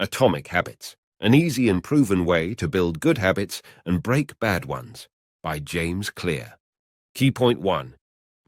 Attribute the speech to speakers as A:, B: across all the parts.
A: Atomic Habits, an easy and proven way to build good habits and break bad ones, by James Clear. Key point 1.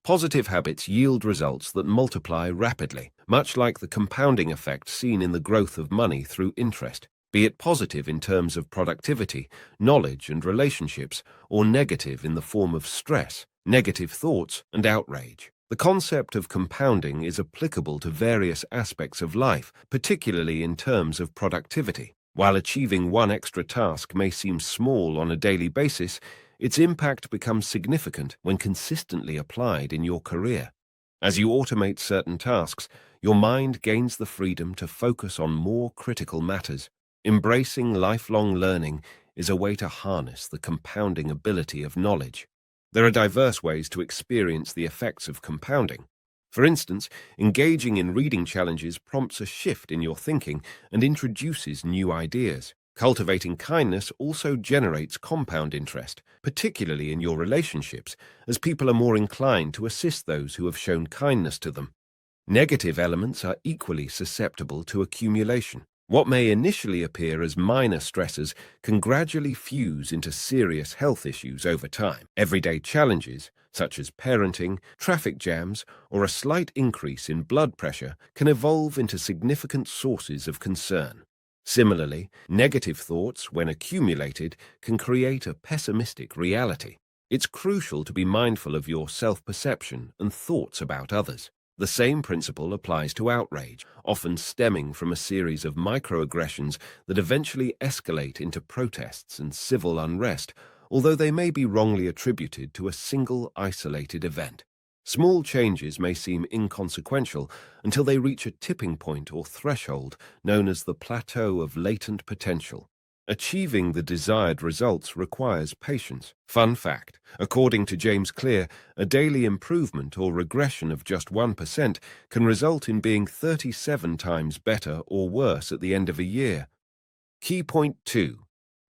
A: Positive habits yield results that multiply rapidly, much like the compounding effect seen in the growth of money through interest, be it positive in terms of productivity, knowledge and relationships, or negative in the form of stress, negative thoughts, and outrage. The concept of compounding is applicable to various aspects of life, particularly in terms of productivity. While achieving one extra task may seem small on a daily basis, its impact becomes significant when consistently applied in your career. As you automate certain tasks, your mind gains the freedom to focus on more critical matters. Embracing lifelong learning is a way to harness the compounding ability of knowledge. There are diverse ways to experience the effects of compounding. For instance, engaging in reading challenges prompts a shift in your thinking and introduces new ideas. Cultivating kindness also generates compound interest, particularly in your relationships, as people are more inclined to assist those who have shown kindness to them. Negative elements are equally susceptible to accumulation. What may initially appear as minor stressors can gradually fuse into serious health issues over time. Everyday challenges, such as parenting, traffic jams, or a slight increase in blood pressure, can evolve into significant sources of concern. Similarly, negative thoughts, when accumulated, can create a pessimistic reality. It's crucial to be mindful of your self-perception and thoughts about others. The same principle applies to outrage, often stemming from a series of microaggressions that eventually escalate into protests and civil unrest, although they may be wrongly attributed to a single isolated event. Small changes may seem inconsequential until they reach a tipping point or threshold known as the plateau of latent potential. Achieving the desired results requires patience. Fun fact: according to James Clear, a daily improvement or regression of just 1% can result in being 37 times better or worse at the end of a year. Key point 2.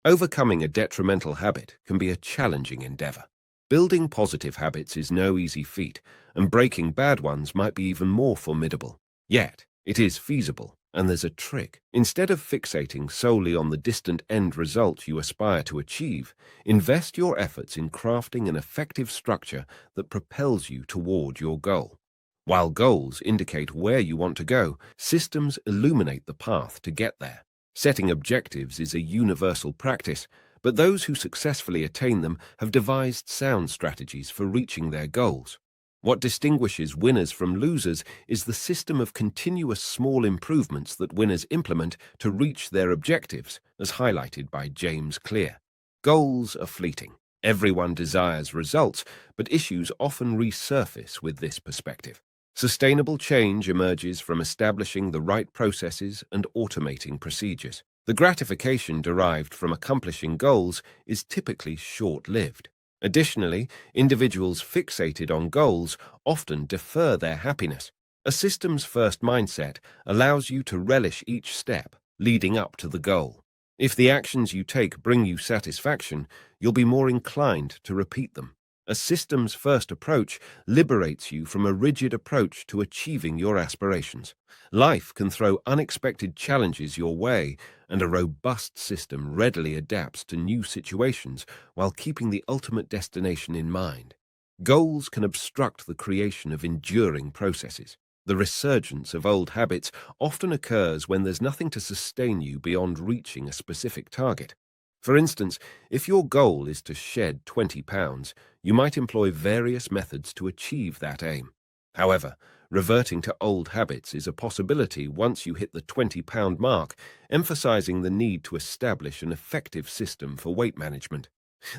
A: Overcoming a detrimental habit can be a challenging endeavor. Building positive habits is no easy feat, and breaking bad ones might be even more formidable. Yet, it is feasible. And there's a trick. Instead of fixating solely on the distant end result you aspire to achieve, invest your efforts in crafting an effective structure that propels you toward your goal. While goals indicate where you want to go, systems illuminate the path to get there. Setting objectives is a universal practice, but those who successfully attain them have devised sound strategies for reaching their goals. What distinguishes winners from losers is the system of continuous small improvements that winners implement to reach their objectives, as highlighted by James Clear. Goals are fleeting. Everyone desires results, but issues often resurface with this perspective. Sustainable change emerges from establishing the right processes and automating procedures. The gratification derived from accomplishing goals is typically short-lived. Additionally, individuals fixated on goals often defer their happiness. A systems-first mindset allows you to relish each step leading up to the goal. If the actions you take bring you satisfaction, you'll be more inclined to repeat them. A systems-first approach liberates you from a rigid approach to achieving your aspirations. Life can throw unexpected challenges your way, and a robust system readily adapts to new situations while keeping the ultimate destination in mind. Goals can obstruct the creation of enduring processes. The resurgence of old habits often occurs when there's nothing to sustain you beyond reaching a specific target. For instance, if your goal is to shed 20 pounds, you might employ various methods to achieve that aim. However, reverting to old habits is a possibility once you hit the 20-pound mark, emphasizing the need to establish an effective system for weight management.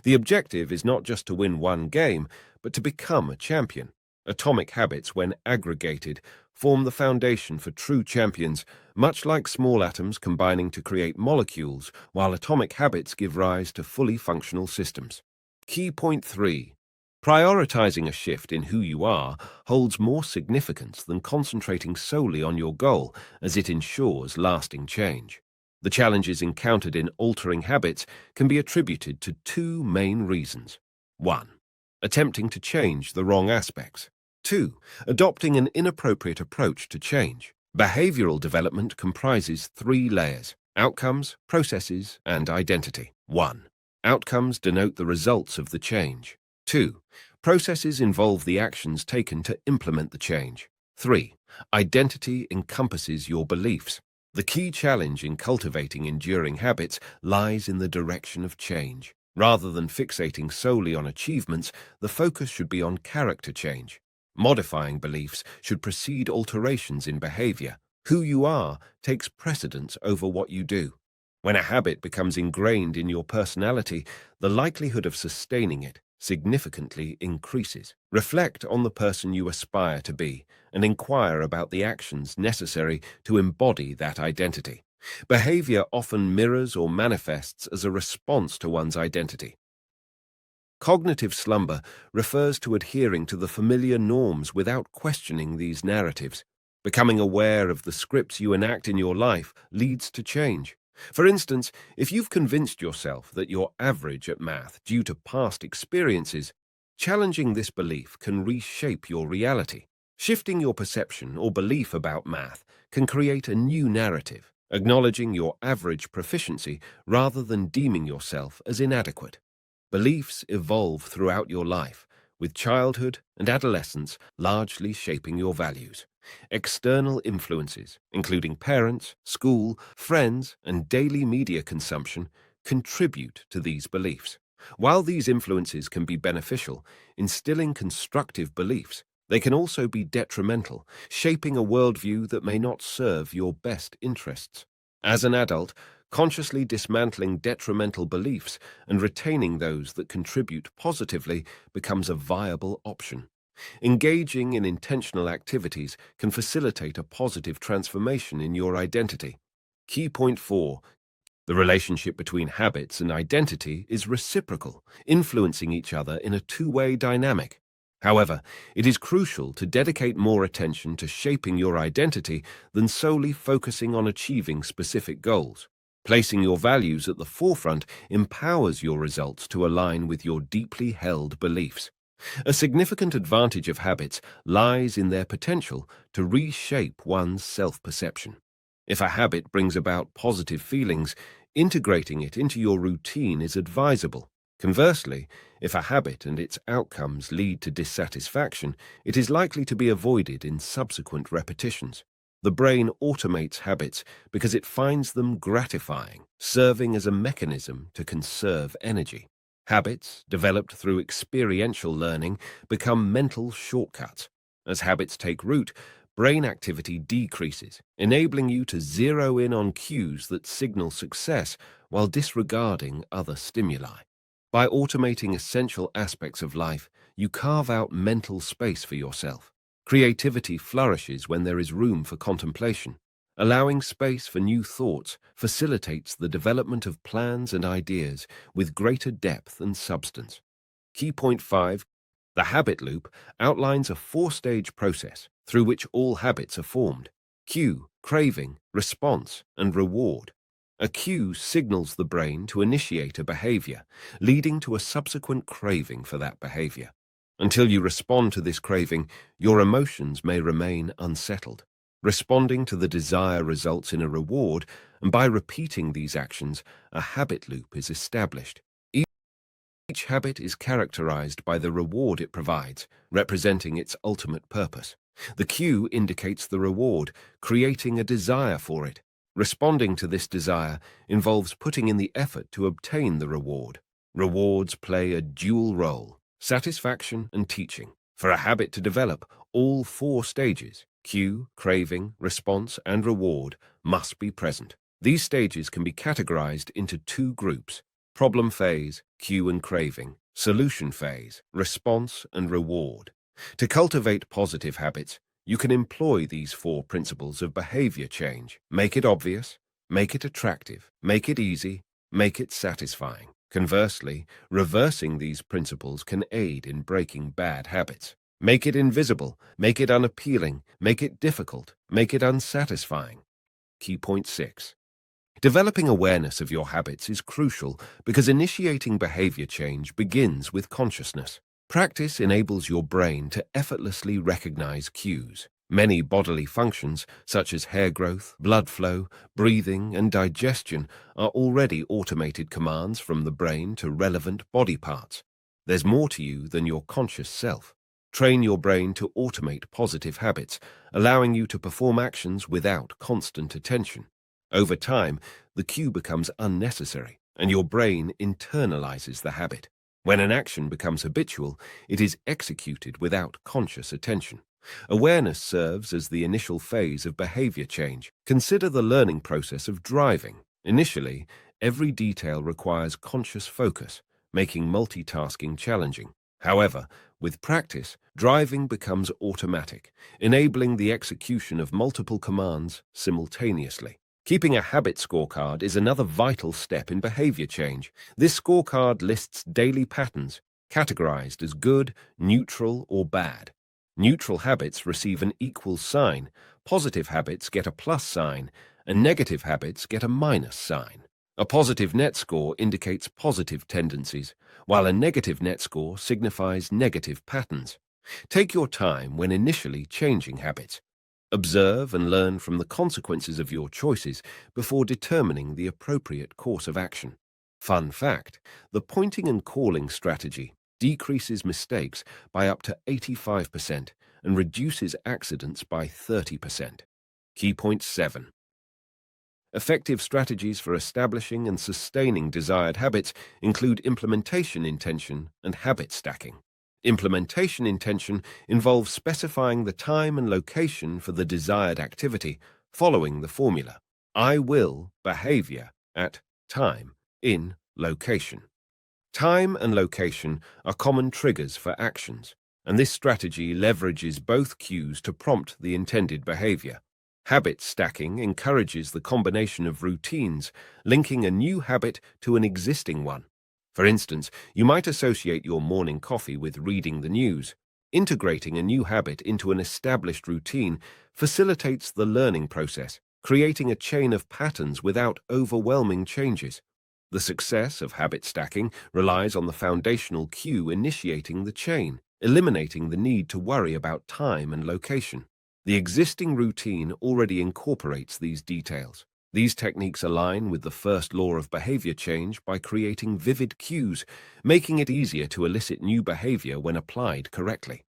A: The objective is not just to win one game, but to become a champion. Atomic habits, when aggregated, form the foundation for true champions, much like small atoms combining to create molecules, while atomic habits give rise to fully functional systems. Key point 3. Prioritizing a shift in who you are holds more significance than concentrating solely on your goal, as it ensures lasting change. The challenges encountered in altering habits can be attributed to two main reasons. 1. Attempting to change the wrong aspects. 2. Adopting an inappropriate approach to change. Behavioral development comprises 3 layers: Outcomes, processes, and identity. 1. Outcomes denote the results of the change. 2. Processes involve the actions taken to implement the change. 3. Identity encompasses your beliefs. The key challenge in cultivating enduring habits lies in the direction of change. Rather than fixating solely on achievements, the focus should be on character change. Modifying beliefs should precede alterations in behavior. Who you are takes precedence over what you do. When a habit becomes ingrained in your personality, the likelihood of sustaining it significantly increases. Reflect on the person you aspire to be and inquire about the actions necessary to embody that identity. Behavior often mirrors or manifests as a response to one's identity. Cognitive slumber refers to adhering to the familiar norms without questioning these narratives. Becoming aware of the scripts you enact in your life leads to change. For instance, if you've convinced yourself that you're average at math due to past experiences, challenging this belief can reshape your reality. Shifting your perception or belief about math can create a new narrative, acknowledging your average proficiency rather than deeming yourself as inadequate. Beliefs evolve throughout your life, with childhood and adolescence largely shaping your values. External influences, including parents, school, friends, and daily media consumption, contribute to these beliefs. While these influences can be beneficial, instilling constructive beliefs, they can also be detrimental, shaping a worldview that may not serve your best interests. As an adult, consciously dismantling detrimental beliefs and retaining those that contribute positively becomes a viable option. Engaging in intentional activities can facilitate a positive transformation in your identity. Key point 4. The relationship between habits and identity is reciprocal, influencing each other in a two-way dynamic. However, it is crucial to dedicate more attention to shaping your identity than solely focusing on achieving specific goals. Placing your values at the forefront empowers your results to align with your deeply held beliefs. A significant advantage of habits lies in their potential to reshape one's self-perception. If a habit brings about positive feelings, integrating it into your routine is advisable. Conversely, if a habit and its outcomes lead to dissatisfaction, it is likely to be avoided in subsequent repetitions. The brain automates habits because it finds them gratifying, serving as a mechanism to conserve energy. Habits, developed through experiential learning, become mental shortcuts. As habits take root, brain activity decreases, enabling you to zero in on cues that signal success while disregarding other stimuli. By automating essential aspects of life, you carve out mental space for yourself. Creativity flourishes when there is room for contemplation. Allowing space for new thoughts facilitates the development of plans and ideas with greater depth and substance. Key point 5. The habit loop outlines a four-stage process through which all habits are formed: cue, craving, response, and reward. A cue signals the brain to initiate a behavior, leading to a subsequent craving for that behavior. Until you respond to this craving, your emotions may remain unsettled. Responding to the desire results in a reward, and by repeating these actions, a habit loop is established. Each habit is characterized by the reward it provides, representing its ultimate purpose. The cue indicates the reward, creating a desire for it. Responding to this desire involves putting in the effort to obtain the reward. Rewards play a dual role: satisfaction and teaching. For a habit to develop, all four stages, cue, craving, response, and reward, must be present. These stages can be categorized into two groups: problem phase, cue and craving; solution phase, response and reward. To cultivate positive habits, you can employ these four principles of behavior change. Make it obvious, make it attractive, make it easy, make it satisfying. Conversely, reversing these principles can aid in breaking bad habits. Make it invisible, make it unappealing, make it difficult, make it unsatisfying. Key point 6. Developing awareness of your habits is crucial because initiating behavior change begins with consciousness. Practice enables your brain to effortlessly recognize cues, Many bodily functions, such as hair growth, blood flow, breathing, and digestion, are already automated commands from the brain to relevant body parts. There's more to you than your conscious self. Train your brain to automate positive habits, allowing you to perform actions without constant attention. Over time, the cue becomes unnecessary, and your brain internalizes the habit. When an action becomes habitual, it is executed without conscious attention. Awareness serves as the initial phase of behavior change. Consider the learning process of driving. Initially, every detail requires conscious focus, making multitasking challenging. However, with practice, driving becomes automatic, enabling the execution of multiple commands simultaneously. Keeping a habit scorecard is another vital step in behavior change. This scorecard lists daily patterns, categorized as good, neutral, or bad. Neutral habits receive an equal sign, positive habits get a plus sign, and negative habits get a minus sign. A positive net score indicates positive tendencies, while a negative net score signifies negative patterns. Take your time when initially changing habits. Observe and learn from the consequences of your choices before determining the appropriate course of action. Fun fact, the pointing and calling strategy decreases mistakes by up to 85% and reduces accidents by 30%. Key point 7. Effective strategies for establishing and sustaining desired habits include implementation intention and habit stacking. Implementation intention involves specifying the time and location for the desired activity, following the formula I will behavior at time in location. Time and location are common triggers for actions, and this strategy leverages both cues to prompt the intended behavior. Habit stacking encourages the combination of routines, linking a new habit to an existing one. For instance, you might associate your morning coffee with reading the news. Integrating a new habit into an established routine facilitates the learning process, creating a chain of patterns without overwhelming changes. The success of habit stacking relies on the foundational cue initiating the chain, eliminating the need to worry about time and location. The existing routine already incorporates these details. These techniques align with the first law of behavior change by creating vivid cues, making it easier to elicit new behavior when applied correctly.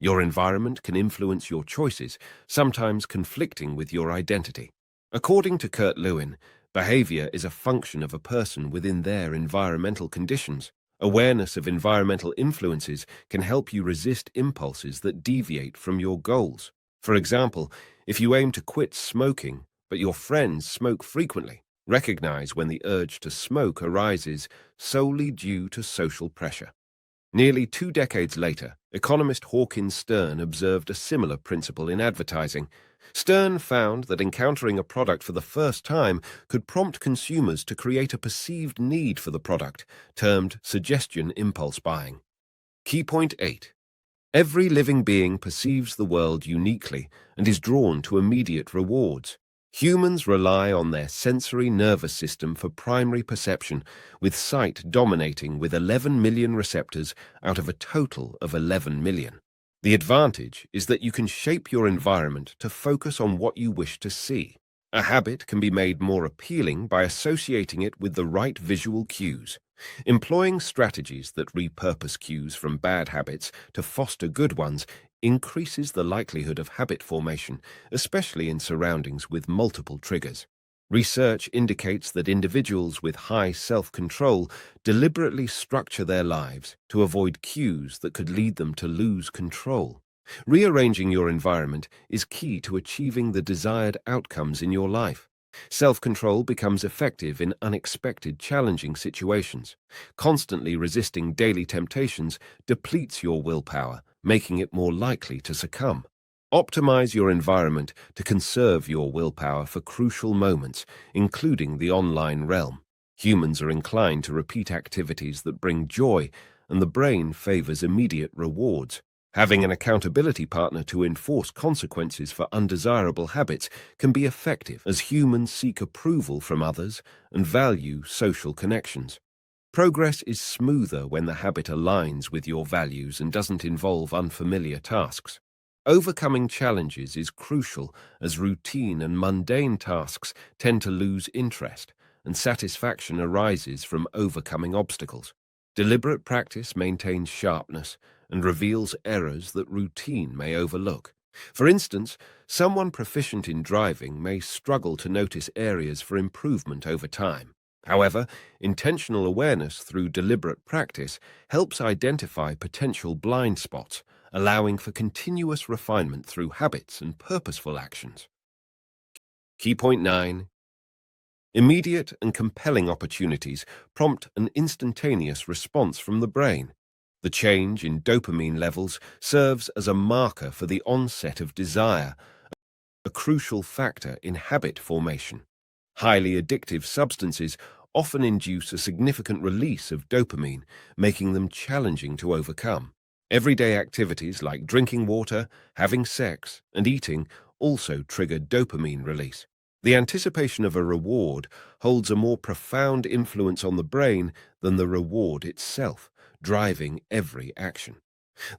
A: Your environment can influence your choices, sometimes conflicting with your identity. According to Kurt Lewin, behavior is a function of a person within their environmental conditions. Awareness of environmental influences can help you resist impulses that deviate from your goals. For example, if you aim to quit smoking, but your friends smoke frequently, recognize when the urge to smoke arises solely due to social pressure. Nearly 2 decades later, economist Hawkins Stern observed a similar principle in advertising. Stern found that encountering a product for the first time could prompt consumers to create a perceived need for the product, termed suggestion impulse buying. Key point 8. Every living being perceives the world uniquely and is drawn to immediate rewards. Humans rely on their sensory nervous system for primary perception, with sight dominating with 11 million receptors out of a total of 11 million. The advantage is that you can shape your environment to focus on what you wish to see. A habit can be made more appealing by associating it with the right visual cues. Employing strategies that repurpose cues from bad habits to foster good ones increases the likelihood of habit formation, especially in surroundings with multiple triggers. Research indicates that individuals with high self-control deliberately structure their lives to avoid cues that could lead them to lose control. Rearranging your environment is key to achieving the desired outcomes in your life. Self-control becomes effective in unexpected, challenging situations. Constantly resisting daily temptations depletes your willpower, making it more likely to succumb. Optimize your environment to conserve your willpower for crucial moments, including the online realm. Humans are inclined to repeat activities that bring joy, and the brain favors immediate rewards. Having an accountability partner to enforce consequences for undesirable habits can be effective, as humans seek approval from others and value social connections. Progress is smoother when the habit aligns with your values and doesn't involve unfamiliar tasks. Overcoming challenges is crucial as routine and mundane tasks tend to lose interest, and satisfaction arises from overcoming obstacles. Deliberate practice maintains sharpness and reveals errors that routine may overlook. For instance, someone proficient in driving may struggle to notice areas for improvement over time. However, intentional awareness through deliberate practice helps identify potential blind spots, allowing for continuous refinement through habits and purposeful actions. Key point 9. Immediate and compelling opportunities prompt an instantaneous response from the brain. The change in dopamine levels serves as a marker for the onset of desire, a crucial factor in habit formation. Highly addictive substances often induce a significant release of dopamine, making them challenging to overcome. Everyday activities like drinking water, having sex, and eating also trigger dopamine release. The anticipation of a reward holds a more profound influence on the brain than the reward itself, driving every action.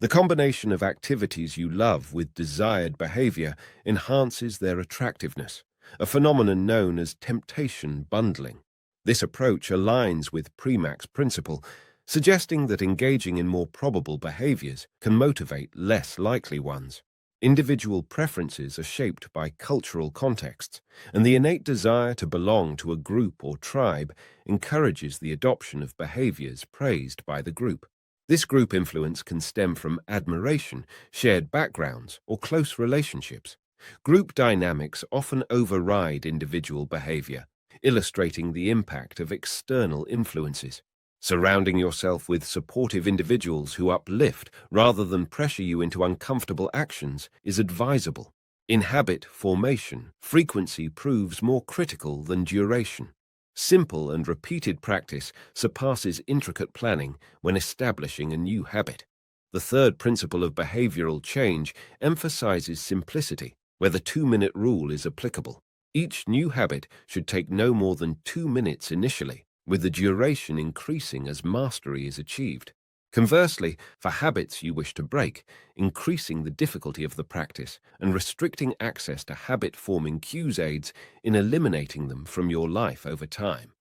A: The combination of activities you love with desired behavior enhances their attractiveness, a phenomenon known as temptation bundling. This approach aligns with Premack's principle, suggesting that engaging in more probable behaviors can motivate less likely ones. Individual preferences are shaped by cultural contexts, and the innate desire to belong to a group or tribe encourages the adoption of behaviors praised by the group. This group influence can stem from admiration, shared backgrounds, or close relationships. Group dynamics often override individual behavior, illustrating the impact of external influences. Surrounding yourself with supportive individuals who uplift rather than pressure you into uncomfortable actions is advisable. In habit formation, frequency proves more critical than duration. Simple and repeated practice surpasses intricate planning when establishing a new habit. The third principle of behavioral change emphasizes simplicity, where the 2-minute rule is applicable. Each new habit should take no more than 2 minutes initially, with the duration increasing as mastery is achieved. Conversely, for habits you wish to break, increasing the difficulty of the practice and restricting access to habit-forming cues aids in eliminating them from your life over time.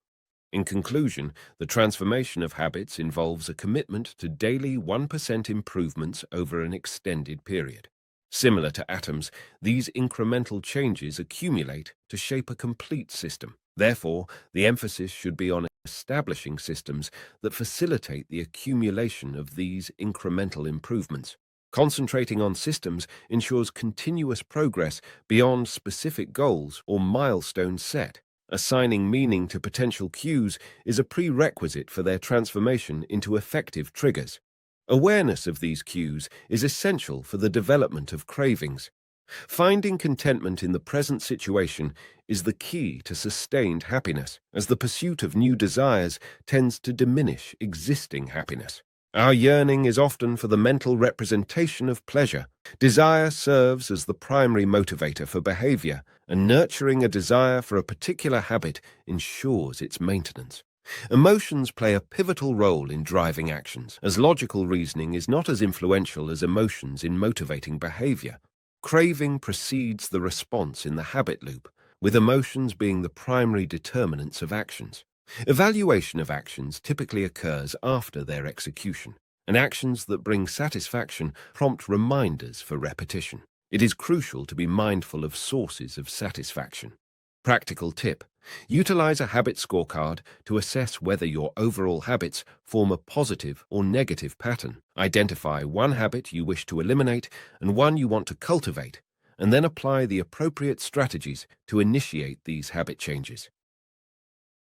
A: In conclusion, the transformation of habits involves a commitment to daily 1% improvements over an extended period. Similar to atoms, these incremental changes accumulate to shape a complete system. Therefore, the emphasis should be on establishing systems that facilitate the accumulation of these incremental improvements. Concentrating on systems ensures continuous progress beyond specific goals or milestones set. Assigning meaning to potential cues is a prerequisite for their transformation into effective triggers. Awareness of these cues is essential for the development of cravings. Finding contentment in the present situation is the key to sustained happiness, as the pursuit of new desires tends to diminish existing happiness. Our yearning is often for the mental representation of pleasure. Desire serves as the primary motivator for behavior, and nurturing a desire for a particular habit ensures its maintenance. Emotions play a pivotal role in driving actions, as logical reasoning is not as influential as emotions in motivating behavior. Craving precedes the response in the habit loop, with emotions being the primary determinants of actions. Evaluation of actions typically occurs after their execution, and actions that bring satisfaction prompt reminders for repetition. It is crucial to be mindful of sources of satisfaction. Practical tip: utilize a habit scorecard to assess whether your overall habits form a positive or negative pattern. Identify one habit you wish to eliminate and one you want to cultivate, and then apply the appropriate strategies to initiate these habit changes.